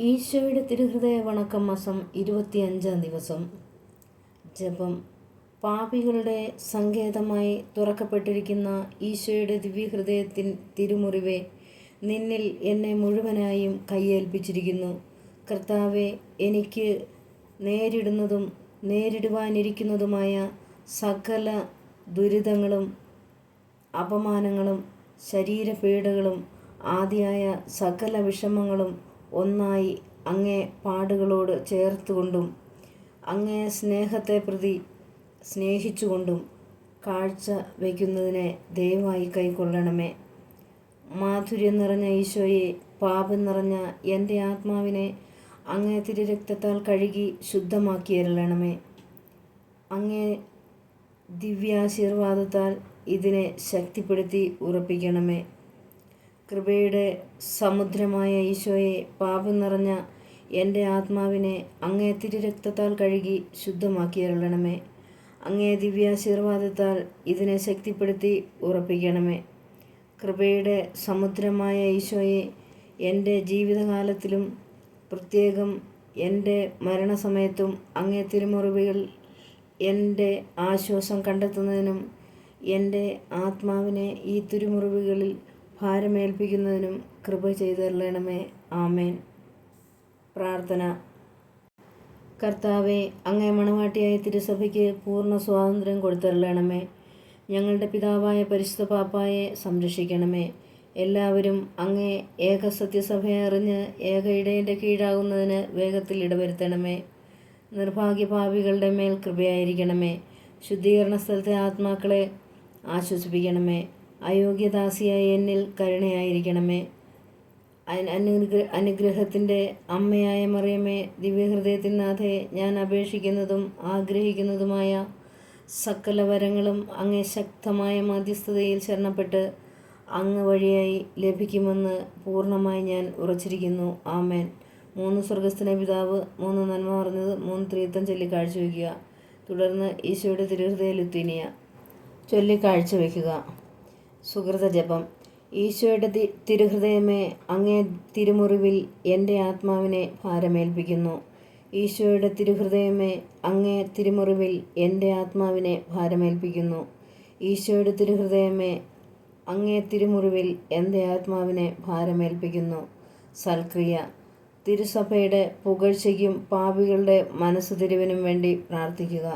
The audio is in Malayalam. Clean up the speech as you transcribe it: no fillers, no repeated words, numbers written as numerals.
ഈശോയുടെ തിരുഹൃദയ വണക്കം മാസം 25 ദിവസം. ജപം. പാപികളുടെ സങ്കേതമായി തുറക്കപ്പെട്ടിരിക്കുന്ന ഈശോയുടെ ദിവ്യഹൃദയത്തിൻ തിരുമുറിവെ, നിന്നിൽ എന്നെ മുഴുവനായും കയ്യേൽപ്പിച്ചിരിക്കുന്നു. കർത്താവെ, എനിക്ക് നേരിടുന്നതും നേരിടുവാനിരിക്കുന്നതുമായ സകല ദുരിതങ്ങളും അപമാനങ്ങളും ശരീരപീഡകളും ആദിയായ സകല വിഷമങ്ങളും ഒന്നായി അങ്ങേ പാടുകളോട് ചേർത്തുകൊണ്ടും അങ്ങേ സ്നേഹത്തെ പ്രതി സ്നേഹിച്ചുകൊണ്ടും കാഴ്ച വയ്ക്കുന്നതിനെ ദയവായി കൈക്കൊള്ളണമേ. മാധുര്യം നിറഞ്ഞ ഈശോയെ, പാപം നിറഞ്ഞ എൻ്റെ ആത്മാവിനെ അങ്ങേ തിരുരക്തത്താൽ കഴുകി ശുദ്ധമാക്കിയരുളണമേ. അങ്ങേ ദിവ്യാശീർവാദത്താൽ ഇതിനെ ശക്തിപ്പെടുത്തി ഉറപ്പിക്കണമേ. കൃപയുടെ സമുദ്രമായ ഈശോയെ, പാപം നിറഞ്ഞ എൻ്റെ ആത്മാവിനെ അങ്ങേ തിരുരക്തത്താൽ കഴുകി ശുദ്ധമാക്കിയരുളണമേ. അങ്ങേ ദിവ്യാശീർവാദത്താൽ ഇതിനെ ശക്തിപ്പെടുത്തി ഉറപ്പിക്കണമേ. കൃപയുടെ സമുദ്രമായ ഈശോയെ, എൻ്റെ ജീവിതകാലത്തിലും പ്രത്യേകം എൻ്റെ മരണസമയത്തും അങ്ങേ തിരുമുറിവുകൾ എൻ്റെ ആശ്വാസം കണ്ടെത്തുന്നതിനും എൻ്റെ ആത്മാവിനെ ഈ തിരുമുറിവുകളിൽ ഭാരമേൽപ്പിക്കുന്നതിനും കൃപ ചെയ്തരുളണമേ. ആമേൻ. പ്രാർത്ഥന. കർത്താവെ, അങ്ങേ മണവാട്ടിയായ തിരുസഭയ്ക്ക് പൂർണ്ണ സ്വാതന്ത്ര്യം കൊടുത്തരുളണമേ. ഞങ്ങളുടെ പിതാവായ പരിശുദ്ധ പാപ്പായെ സംരക്ഷിക്കണമേ. എല്ലാവരും അങ്ങേ ഏക സത്യസഭയെ അറിഞ്ഞ് ഏക ഇടയൻ്റെ കീഴാകുന്നതിന് വേഗത്തിൽ ഇടവരുത്തണമേ. നിർഭാഗ്യപാപികളുടെ മേൽ കൃപയായിരിക്കണമേ. ശുദ്ധീകരണ സ്ഥലത്തെ ആത്മാക്കളെ ആശ്വസിപ്പിക്കണമേ. അയോഗ്യദാസിയായ എന്നിൽ കരുണയായിരിക്കണമേ. അനുഗ്രഹത്തിൻ്റെ അമ്മയായ മറിയമേ, ദിവ്യഹൃദയത്തിനാഥേ, ഞാൻ അപേക്ഷിക്കുന്നതും ആഗ്രഹിക്കുന്നതുമായ സകല വരങ്ങളും അങ്ങേ ശക്തമായ മധ്യസ്ഥതയിൽ ശരണപ്പെട്ട് അങ്ങ് വഴിയായി ലഭിക്കുമെന്ന് പൂർണ്ണമായി ഞാൻ ഉറച്ചിരിക്കുന്നു. ആമേൻ. 3 സ്വർഗസ്ഥന പിതാവ്, 3 നന്മ പറഞ്ഞത്, 3 ത്രിത്വം ചൊല്ലി കാഴ്ചവെക്കുക. തുടർന്ന് ഈശോയുടെ തിരുഹൃദയ ലുത്തീനിയ ചൊല്ലി കാഴ്ചവെക്കുക. സുഹൃത ജപം. ഈശോയുടെ തിരുഹൃദയമേ, അങ്ങേ തിരുമുറിവിൽ എൻ്റെ ആത്മാവിനെ ഭാരമേൽപ്പിക്കുന്നു. ഈശോയുടെ തിരുഹൃദയമേ, അങ്ങേ തിരുമുറിവിൽ എൻ്റെ ആത്മാവിനെ ഭാരമേൽപ്പിക്കുന്നു. ഈശോയുടെ തിരുഹൃദയമേ, അങ്ങേ തിരുമുറിവിൽ എൻ്റെ ആത്മാവിനെ ഭാരമേൽപ്പിക്കുന്നു. സൽക്രിയ. തിരുസഭയുടെ പുകഴ്ചയ്ക്കും പാപികളുടെ മനസ്സുതിരിവിനും വേണ്ടി പ്രാർത്ഥിക്കുക.